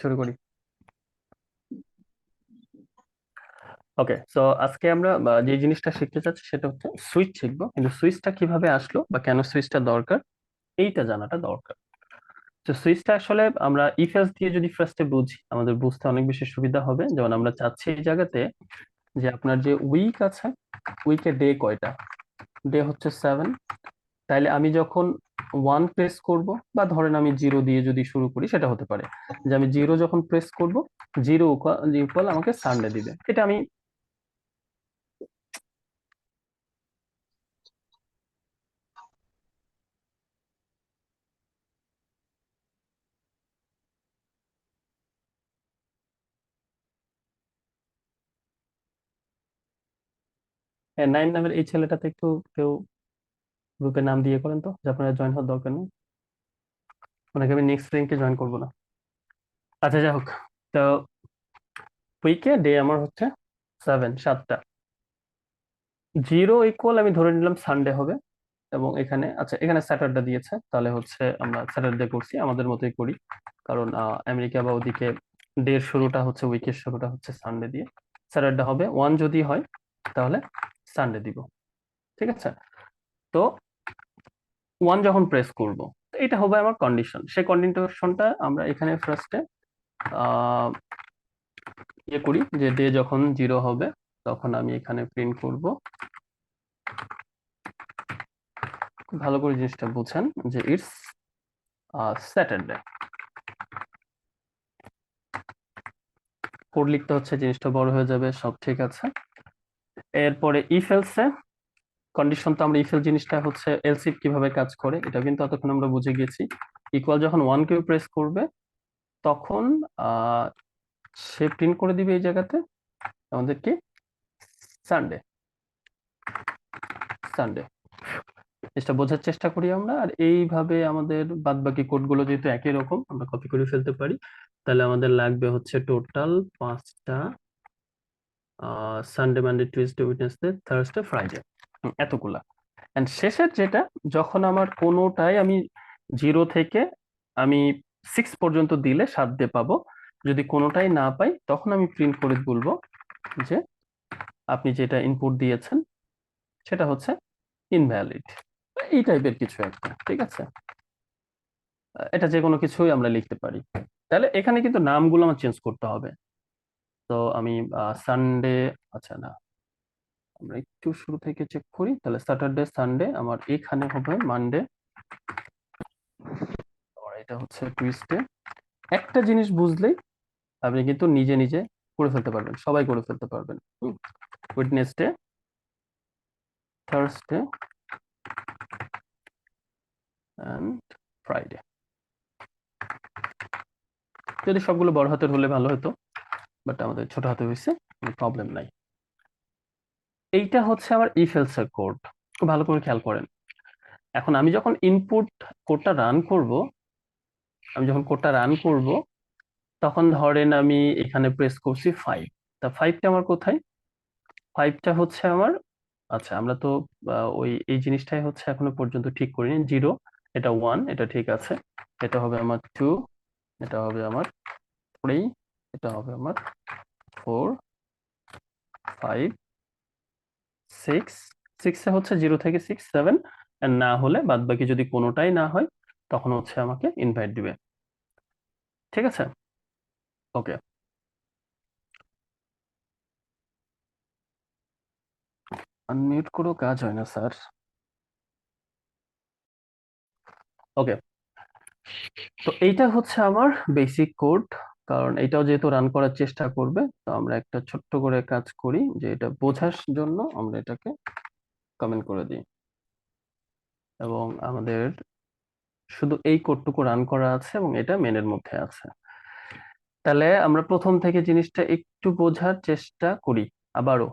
শুরু করি। ওকে, সো আজকে আমরা যে জিনিসটা শিখতে চাচ্ছি সেটা হচ্ছে সুইচ শিখবো, কিন্তু সুইচটা কিভাবে আসলো বা কেন সুইচটা দরকার এইটা জানাটা দরকার। তো সুইচটা আসলে আমরা ইফ এলস দিয়ে যদি ফার্স্টে বুঝি আমাদের বুঝতে অনেক বেশি সুবিধা হবে। যেমন আমরা চাচ্ছি এই জায়গাতে যে আপনার যে উইক আছে, উইকে ডে কয়টা, ডে হচ্ছে 7। তাইলে আমি যখন 1 প্রেস করব, বা ধরেন আমি 0 দিয়ে যদি শুরু করি, সেটা হতে পারে যে আমি 0 যখন প্রেস করব, 0 ইকুয়াল আমাকে সানডে দিবে। এটা আমি 9 নামের এই ছেলেটাতে একটু কেউ গ্রুপে নাম দিয়ে করেন তো, যে আপনারা জয়েন হওয়ার দরকার নেই, ওনাকে আমি নেক্সট র্যাঙ্কে জয়েন করবো না। আচ্ছা, যাই হোক। তো উইকে ডে আমার হচ্ছে 7টা। 0 ইকুয়াল আমি ধরে নিলাম সানডে হবে। এবং এখানে আচ্ছা, এখানে স্যাটারডে দিয়েছে, তাহলে হচ্ছে আমরা স্যাটারডে করছি, আমাদের মতোই করি। কারণ আমেরিকা বা ওদিকে ডে শুরুটা হচ্ছে, উইকের শুরুটা হচ্ছে সানডে দিয়ে। স্যাটারডে হবে 1 যদি হয়, তাহলে সানডে দিব। ঠিক আছে। তো 1 যখন প্রেস করব, তো এটা হবে আমার কন্ডিশন। সেই কন্ডিশনটা আমরা এখানে ফার্স্টে ইয়ে করি, যে ডে যখন 0 হবে তখন আমি এখানে প্রিন্ট করব। খুব ভালো করে জিনিসটা বুঝেন যে ইটস স্যাটারডে। কোড লিখতে হচ্ছে, জিনিসটা বড় হয়ে যাবে, সব ঠিক আছে। এরপরে ইফ এলসে কন্ডিশন, তো আমরা ইফ এল জিনিসটা হচ্ছে এলস ইফ কিভাবে কাজ করে এটা কিন্তু এতক্ষণ আমরা বুঝে গেছি। ইকুয়াল যখন 1 কেউ প্রেস করবে, তখন আহ সে প্রিন্ট করে দিবে এই জায়গাতে আমাদের কি, সানডে। সানডে জিনিসটা বোঝার চেষ্টা করি আমরা। আর এইভাবে আমাদের বাদ বাকি কোডগুলো যেহেতু একই রকম, আমরা কপি করে ফেলতে পারি। তাহলে আমাদের লাগবে হচ্ছে টোটাল 5টা, Sunday, Monday, Tuesday, Wednesday, Thursday, Friday, এতগুলা। এন্ড শেষের যেটা, যখন আমার কোনোটাই আমি 0 থেকে আমি 6 পর্যন্ত দিলে 7 দিয়ে পাবো। যদি কোনোটাই না পাই, তখন আমি প্রিন্ট করে বলবো যে আপনি যেটা ইনপুট দিয়েছেন সেটা হচ্ছে ইনভ্যালিড। এই টাইপের কিছু একটা, ঠিক আছে। এটা যে কোনো কিছুই আমরা লিখতে পারি। তাহলে এখানে কিন্তু নামগুলো আমার চেঞ্জ করতে হবে। তো আমি সানডে, আচ্ছা না, আমরা একটু শুরু থেকে চেক করি। তাহলে স্যাটারডে, সানডে আমার এখানে হবে মানডে, আর এটা হচ্ছে টুইসডে। একটা জিনিস বুঝলেই আপনি কিন্তু নিজে নিজে করে ফেলতে পারবেন, সবাই করে ফেলতে পারবেন। Wednesday, Thursday and Friday. যদি সবগুলো বড় হাতের হলে ভালো হতো, বাট আমাদের ছোট হাতে হয়েছে, প্রবলেম নাই। এইটা হচ্ছে আমার ইফ এলস এর কোড। খুব ভালো করে খেয়াল করেন। এখন আমি যখন ইনপুট কোডটা রান করব, আমি যখন কোডটা রান করব, তখন ধরেন আমি এখানে প্রেস করছি 5। তা 5টা আমার কোথায়? 5টা হচ্ছে আমার, আচ্ছা আমরা তো ওই এই জিনিসটাই হচ্ছে এখনো পর্যন্ত ঠিক করিনি। 0, এটা 1, এটা ঠিক আছে। এটা হবে আমার 2, এটা হবে আমার 3, এটা হবে আমার 4, 5, 6। 6 এ হচ্ছে 0 থেকে 6, 7, আর না হলে বাদ বাকি যদি কোনোটাই না হয়, তখন হচ্ছে আমাকে ইনভাইট দিবে। ঠিক আছে। ওকে, আনমিউট করেও কাজ হয় না স্যার। ওকে, তো এইটা হচ্ছে আমার বেসিক কোড। কারণ এটাও যেহেতু রান করার চেষ্টা করবে, তো আমরা একটা ছোট্ট করে কাজ করি, যে এটা বোঝার জন্য আমরা এটাকে কমেন্ট করে দিই। এবং আমাদের শুধু এই কোডটুকু রান করা আছে এবং এটা মেনের মধ্যে আছে। তাহলে আমরা প্রথম থেকে জিনিসটা একটু বোঝার চেষ্টা করি আবারও।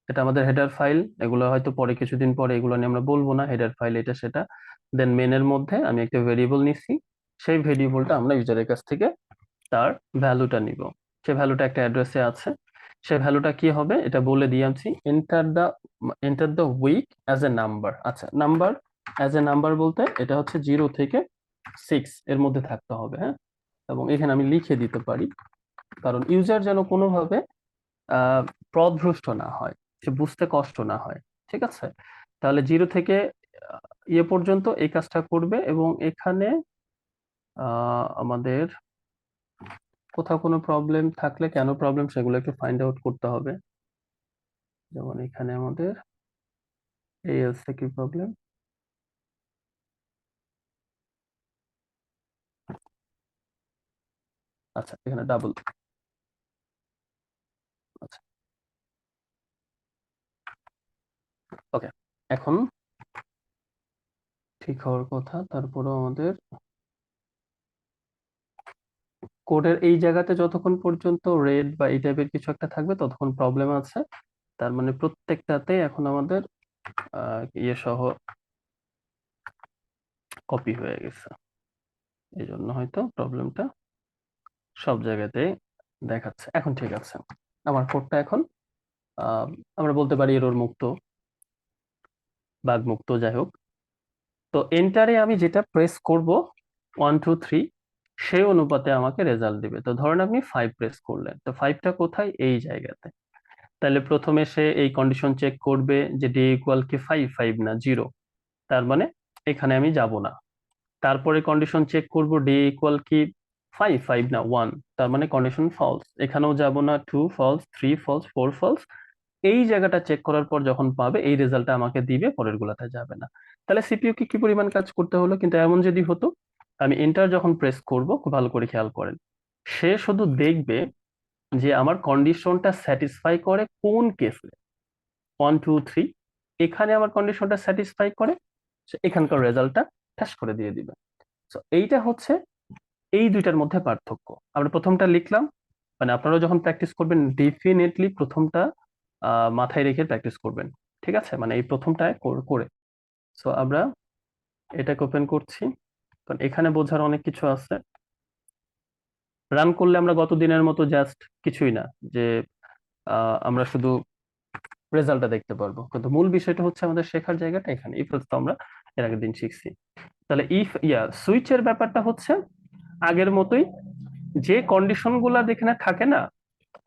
এটা আমাদের হেডার ফাইল, এগুলো হয়তো পরে কিছুদিন পরে এগুলো নিয়ে আমরা বলবো না, হেডার ফাইল এটা সেটা। দেন মেনের মধ্যে আমি একটা ভেরিয়েবল নিছি। সেই ভেরিয়েবলটা আমরা ইউজারের কাছ থেকে তার ভ্যালুটা নিব। সে ভ্যালুটা একটা অ্যাড্রেসে আছে। সে ভ্যালুটা কি হবে এটা বলে দিয়েছি, enter the week as a number. আচ্ছা, নাম্বার অ্যাজ এ নাম্বার বলতে এটা হচ্ছে 0 থেকে 6 এর মধ্যে থাকতে হবে, হ্যাঁ। এবং এখানে আমি লিখে দিতে পারি, কারণ ইউজার যেন কোনোভাবে পথভ্রষ্ট না হয়, সে বুঝতে কষ্ট না হয়। ঠিক আছে, তাহলে 0 থেকে ইয়ে পর্যন্ত এই কাজটা করবে, এবং এখানে আমাদের কোথাও কোনো প্রবলেম থাকলে কেন প্রবলেম সেগুলো একটু ফাইন্ড আউট করতে হবে। যেমন এখানে আমাদের এই এলসে কি প্রবলেম, আচ্ছা এখানে ডাবল, আচ্ছা ওকে, এখন ঠিক হওয়ার কথা। তারপরেও আমাদের কোডের এই জায়গাতে যতক্ষণ পর্যন্ত রেড বা এই টাইপের কিছু একটা থাকবে ততক্ষণ প্রবলেম আছে। তার মানে প্রত্যেকটাতে এখন আমাদের ইয়ে সহ কপি হয়ে গেছে, এই জন্য হয়তো প্রবলেমটা সব জায়গাতে দেখাচ্ছে। এখন ঠিক আছে, আমার কোডটা এখন আহ, আমরা বলতে পারি এরর মুক্ত, বাগ মুক্ত, যাই হোক। তো এন্টারে আমি যেটা প্রেস করব 1 2 3, সেই অনুপাতে আমাকে রেজাল্ট দিবে। তো ধরেন আপনি 5 প্রেস করলেন, তো 5টা কোথায়, এই জায়গাতে। তাহলে প্রথমে সে এই কন্ডিশন চেক করবে যে ডি ইকুয়াল কি 5, 5 না 0, তার মানে এখানে আমি যাব না। তারপরে কন্ডিশন চেক করব ডি ইকুয়াল কি 5, 5 না 1, তার মানে কন্ডিশন ফলস, এখানেও যাব না। 2 ফলস, 3 ফলস, 4 ফলস। এই জায়গাটা চেক করার পর যখন পাবে এই রেজাল্টটা আমাকে দিবে, পরের গুলাতে যাবে না। তাহলে সিপিইউ কি কি পরিমাণ কাজ করতে হলো। কিন্তু এমন যদি হতো, আমি এন্টার যখন প্রেস করব, খুব ভালো করে খেয়াল করেন, সে শুধু দেখবে যে আমার কন্ডিশনটা স্যাটিসফাই করে কোন কেসে, 1 2 3, এখানে আমার কন্ডিশনটা স্যাটিসফাই করে, সে এখানকার রেজাল্টটা ঠ্যাস করে দিয়ে দিবে। তো এইটা হচ্ছে এই দুইটার মধ্যে পার্থক্য। আমরা প্রথমটা লিখলাম, মানে আপনারা যখন প্র্যাকটিস করবেন ডেফিনেটলি প্রথমটা মাথায় রেখে প্র্যাকটিস করবেন। ঠিক আছে, মানে এই প্রথমটা করে। সো আমরা এটাকে ওপেন করছি, কারণ এখানে বোঝার অনেক কিছু আছে। রান করলে আমরা গত দিনের মতো জাস্ট কিছুই না, যে আমরা শুধু রেজাল্টটা দেখতে পারবো, কিন্তু মূল বিষয়টা হচ্ছে আমাদের শেখার জায়গাটা এখানে। ইফ তো আমরা এর আগের দিন শিখছি। তাহলে ইফ সুইচের ব্যাপারটা হচ্ছে আগের মতোই, যে কন্ডিশন গুলা এখানে থাকে না,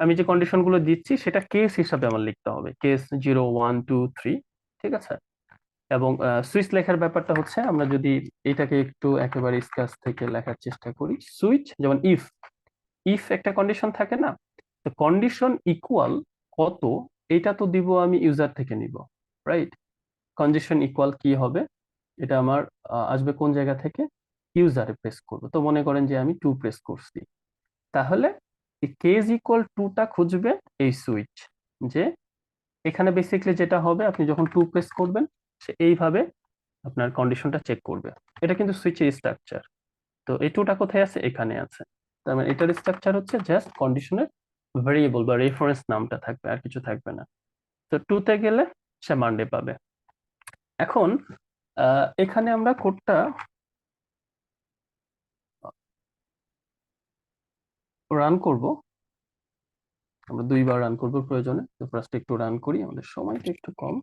আমি যে কন্ডিশন গুলো দিচ্ছি সেটা কেস হিসাবে আমার লিখতে হবে, কেস 0 1 2 3। ঠিক আছে, এবং সুইচ লেখার ব্যাপারটা হচ্ছে, আমরা যদি এটাকে একটু একেবারে স্ক্র্যাচ থেকে লেখার চেষ্টা করি, সুইচ যেমন ইফ, ইফ একটা কন্ডিশন থাকে না, তো কন্ডিশন ইকুয়াল কত, এটা তো দিব আমি ইউজার থেকে নিব, রাইট। কন্ডিশন ইকুয়াল কি হবে, এটা আমার আসবে কোন জায়গা থেকে, ইউজারে প্রেস করবো। তো মনে করেন যে আমি 2 প্রেস করছি, তাহলে কেজ ইকুয়াল 2টা খুঁজবে এই সুইচ, যে এখানে বেসিক্যালি যেটা হবে, আপনি যখন 2 প্রেস করবেন সে এইভাবে আপনার কন্ডিশনটা চেক করবে। এটা কিন্তু সুইচের স্ট্রাকচার। তো এই 2টা কোথায় আছে, এখানে আছে। তার মানে এটার স্ট্রাকচার হচ্ছে জাস্ট কন্ডিশনের ভেরিয়েবল বা রেফারেন্স নামটা থাকবে, আর কিছু থাকবে না। তো 2তে গেলে সে মানডে পাবে। এখন এখানে আমরা কোডটা রান করব, আমরা 2বার রান করব প্রয়োজনে। তো ফার্স্ট একটু রান করি, আমাদের সময়টা একটু কম,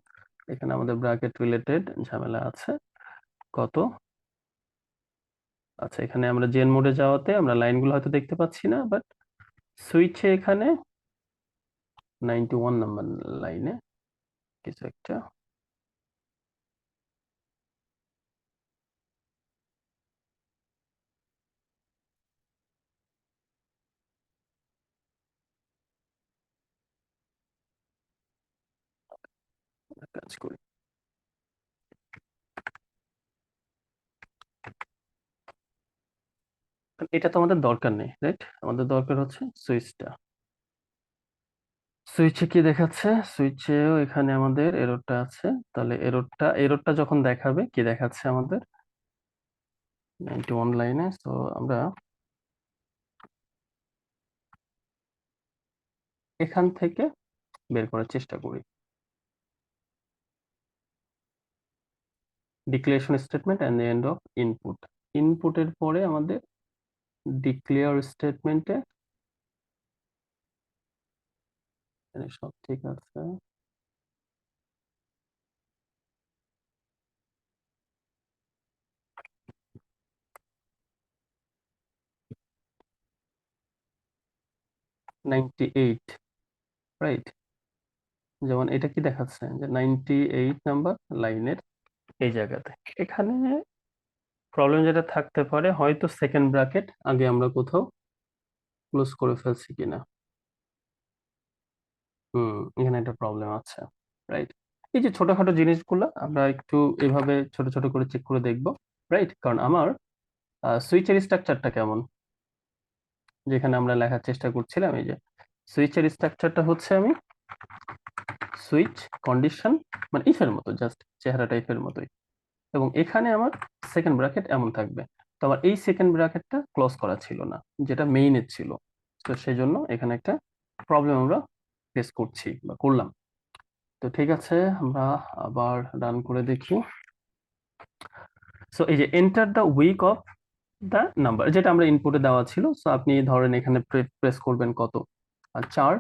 এখানে আমাদের ব্র্যাকেট রিলেটেড ঝামেলা আছে। কত, আচ্ছা এখানে আমরা জেন মোডে যাওয়াতে আমরা লাইনগুলো হয়তো দেখতে পাচ্ছি না, বাট সুইচে এখানে 91 নাম্বার লাইনে কিছু একটা কাজ করি। এটা তো আমাদের দরকার নেই, রাইট, আমাদের দরকার হচ্ছে সুইচটা। সুইচে কি দেখাচ্ছে, সুইচেও এখানে আমাদের এররটা আছে। তাহলে এররটা যখন দেখাবে, কি দেখাচ্ছে আমাদের 91 লাইনে। তো আমরা এখান থেকে বের করার চেষ্টা করি। Declaration statement and end of input, ইনপুটের পরে আমাদের ডিক্লেয়ার স্টেটমেন্টে সব ঠিক আছে। 98, রাইট? যেমন এটা কি দেখাচ্ছে যে 98 নাম্বার লাইনের এই জায়গাতে। এখানে প্রবলেম যেটা থাকতে পারে, হয়তো সেকেন্ড ব্র্যাকেট আগে আমরা কোথাও ক্লোজ করে ফেলছি কিনা। এখানে একটা প্রবলেম আছে, রাইট? এই যে ছোটখাটো জিনিসগুলো আমরা একটু এভাবে ছোট ছোট করে চেক করে দেখব, রাইট? কারণ আমার সুইচের স্ট্রাকচারটা কেমন, যেখানে আমরা লেখার চেষ্টা করছিলাম, এই যে সুইচের স্ট্রাকচারটা হচ্ছে আমি সুইচ কন্ডিশন, মানে ইফের মতো, জাস্ট চেহারাটা ইফের মতোই। এবং এখানে আমার সেকেন্ড ব্র্যাকেট এমন থাকবে। তো আমার এই সেকেন্ড ব্র্যাকেটটা ক্লোজ করা ছিল না, যেটা মেইনের ছিল। তো সেই জন্য এখানে একটা প্রবলেম আমরা ফেস করছি বা করলাম। তো ঠিক আছে, আমরা আবার রান করে দেখি। সো এই যে enter the week of the number, যেটা আমরা ইনপুটে দেওয়া ছিল। সো আপনি ধরেন এখানে প্রেস করবেন কত, 4।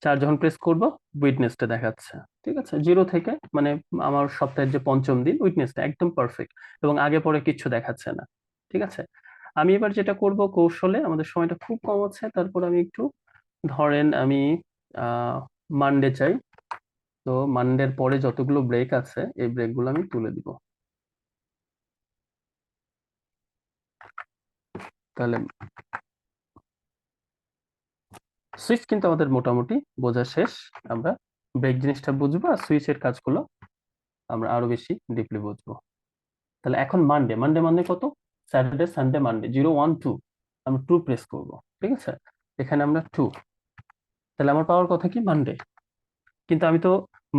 4 যখন প্রেস করব, উইটনেসটা দেখাচ্ছে, ঠিক আছে, 0 থেকে, মানে আমার সপ্তাহের যে পঞ্চম দিন, উইটনেসটা একদম পারফেক্ট এবং আগে পরে কিচ্ছু দেখাচ্ছে না। ঠিক আছে, আমি এবার যেটা করব কৌশলে, আমাদের সময়টা খুব কম আছে, তারপর আমি একটু, ধরেন আমি মানডে চাই। তো মানডের পরে যতগুলো ব্রেক আছে, এই ব্রেকগুলো আমি তুলে দিব। তাহলে সুইচ কিন্তু আমাদের মোটামুটি বোঝা শেষ। আমরা ব্রেক জিনিসটা বুঝবো, আর সুইচের কাজগুলো আমরা আরো বেশি ডিপলি বুঝবো। তাহলে এখন মানডে, মানডে মানে কত, স্যাটারডে সানডে মানডে, 0 1 2, আমরা 2 প্রেস করব। ঠিক আছে, এখানে আমরা 2, তাহলে আমার পাওয়ার কথা কি, মানডে। কিন্তু আমি তো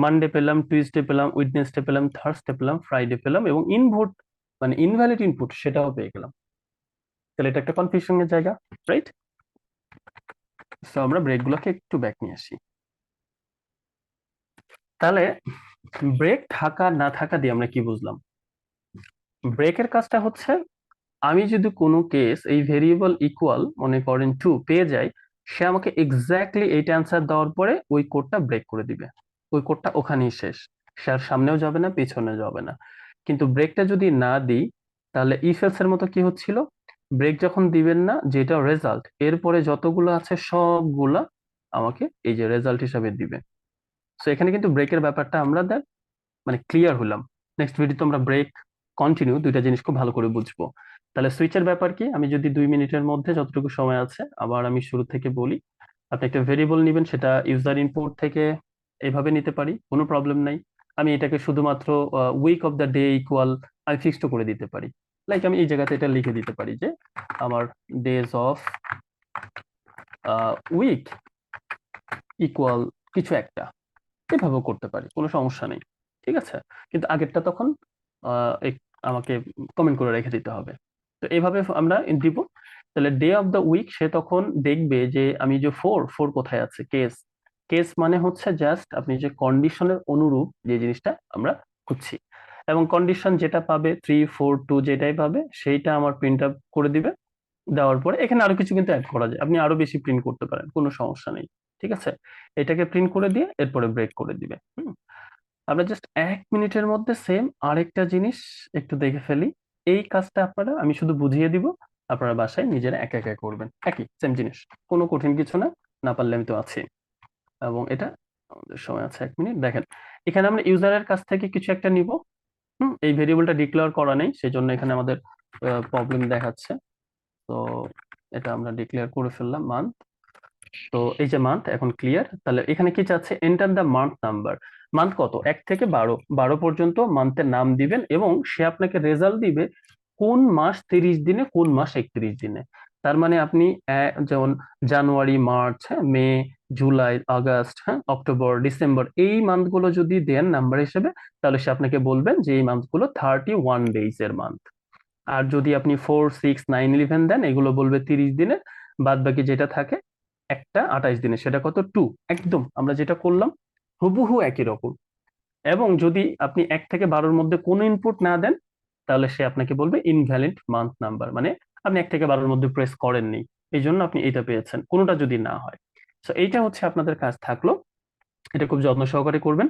মানডে পেলাম, টুইসডে পেলাম, উইডনেসডে পেলাম, থার্সডে পেলাম, ফ্রাইডে পেলাম, এবং ইনপুট মানে ইনভ্যালিড ইনপুট সেটাও পেয়ে গেলাম। তাহলে এটা একটা কনফিউশনের জায়গা, রাইট? সো আমরা ব্রেক গুলোকে একটু ব্যাক নিয়ে আসি। তাহলে ব্রেক থাকা না থাকা দিয়ে আমরা কি বুঝলাম? ব্রেকের কাজটা হচ্ছে, আমি যদি কোনো কেস এই ভেরিয়েবল ইকুয়াল মনে করেন 2 পেয়ে যাই, সে আমাকে এক্স্যাক্টলি এইটা অ্যান্সার দেওয়ার পরে ওই কোডটা ব্রেক করে দিবে। ওই কোডটা ওখানেই শেষ, সে আর সামনেও যাবে না, পিছনে যাবে না। কিন্তু ব্রেকটা যদি না দিই, তাহলে ইফ এলস এর মতো কি হচ্ছিল, ব্রেক যখন দিবেন না, যেটা রেজাল্ট, এরপরে যতগুলো আছে সবগুলা আমাকে এই যে রেজাল্ট হিসাবে দিবে। সো এখানে কিন্তু ব্রেকের ব্যাপারটা আমরা মানে ক্লিয়ার হলাম। নেক্সট ভিডিওতে আমরা ব্রেক, কন্টিনিউ, দুইটা জিনিস খুব ভালো করে বুঝবো। তাহলে সুইচের ব্যাপার কি, আমি যদি 2 মিনিটের মধ্যে যতটুকু সময় আছে, আবার আমি শুরু থেকে বলি। আপনি একটা ভেরিয়েবল নেবেন, সেটা ইউজার ইনপুট থেকে এভাবে নিতে পারি, কোনো প্রবলেম নাই। আমি এটাকে শুধুমাত্র week of the day equal আমি ফিক্সড করে দিতে পারি। লাইক আমি এই জায়গাতে এটা লিখে দিতে পারি যে আমার ডেজ অফ উইক ইকুয়াল কিছু একটা, এভাবেও করতে পারি, কোনো সমস্যা নেই। ঠিক আছে, কিন্তু আগেরটা তখন আমাকে কমেন্ট করে রেখে দিতে হবে। তো এইভাবে আমরা দিব। তাহলে ডে অফ দ্য উইক, সে তখন দেখবে যে আমি যে ফোর, ফোর কোথায় আছে, কেস। কেস মানে হচ্ছে জাস্ট আপনি যে কন্ডিশনের অনুরূপ যে জিনিসটা আমরা খুঁজছি, এবং কন্ডিশন যেটা পাবে 3 4 2 যেটাই পাবে সেইটা আমার প্রিন্ট আপ করে দিবে। দেওয়ার পরে এখানে আরো কিছু কিন্তু অ্যাড করা যায়, আপনি আরো বেশি প্রিন্ট করতে পারেন, কোনো সমস্যা নেই। ঠিক আছে, এটাকে প্রিন্ট করে দিয়ে এরপরে ব্রেক করে দিবে। আমরা জাস্ট 1 মিনিটের মধ্যে সেম আরেকটা জিনিস একটু দেখে ফেলি। এই কাজটা আপনারা, আমি শুধু বুঝিয়ে দিব, আপনারা বাসায় নিজেরা একা একা করবেন, একই সেম জিনিস, কোনো কঠিন কিছু না। না পারলে আমি তো আছি। এবং এটা, আমাদের সময় আছে 1 মিনিট, দেখেন এখানে আমরা ইউজারের কাছ থেকে কিছু একটা নিব। এই ভেরিয়েবলটা ডিক্লেয়ার করা নেই, সেই জন্য এখানে আমাদের প্রবলেম দেখাচ্ছে। তো এটা আমরা ডিক্লেয়ার করে ফেললাম, মান্থ। তো এই যে মান্থ এখন ক্লিয়ার। তাহলে এখানে কি চাচ্ছে, enter the month number. Month কত, 1 থেকে 12, 12 পর্যন্ত মান্থের নাম দিবেন, এবং সে আপনাকে রেজাল্ট দিবে কোন মাস 30 দিনে, কোন মাস 31 দিনে। তার মানে আপনি যেমন জানুয়ারি, মার্চ, হ্যাঁ, মে, জুলাই, আগস্ট, হ্যাঁ, অক্টোবর, ডিসেম্বর, এই মান্থগুলো যদি দেন নাম্বার হিসেবে, তাহলে সে আপনাকে বলবেন যে এই মান্থগুলো 31 ডেজ এর মান্থ। আর যদি আপনি 4 6 9 11 দেন, এগুলো বলবে 30 দিনে। বাদ বাকি যেটা থাকে একটা 28 দিনে, সেটা কত, 2। একদম আমরা যেটা করলাম হুবহু একই রকম। এবং যদি আপনি 1 থেকে 12-র মধ্যে কোনো ইনপুট না দেন, তাহলে সে আপনাকে বলবে ইনভ্যালিড মান্থ নাম্বার, মানে আপনি 1 থেকে 12-র মধ্যে প্রেস করেননি, এই জন্য আপনি এটা পেয়েছেন, কোনোটা যদি না হয়। তো এইটা হচ্ছে আপনাদের কাজ থাকলো, এটা খুব যত্ন সহকারে করবেন।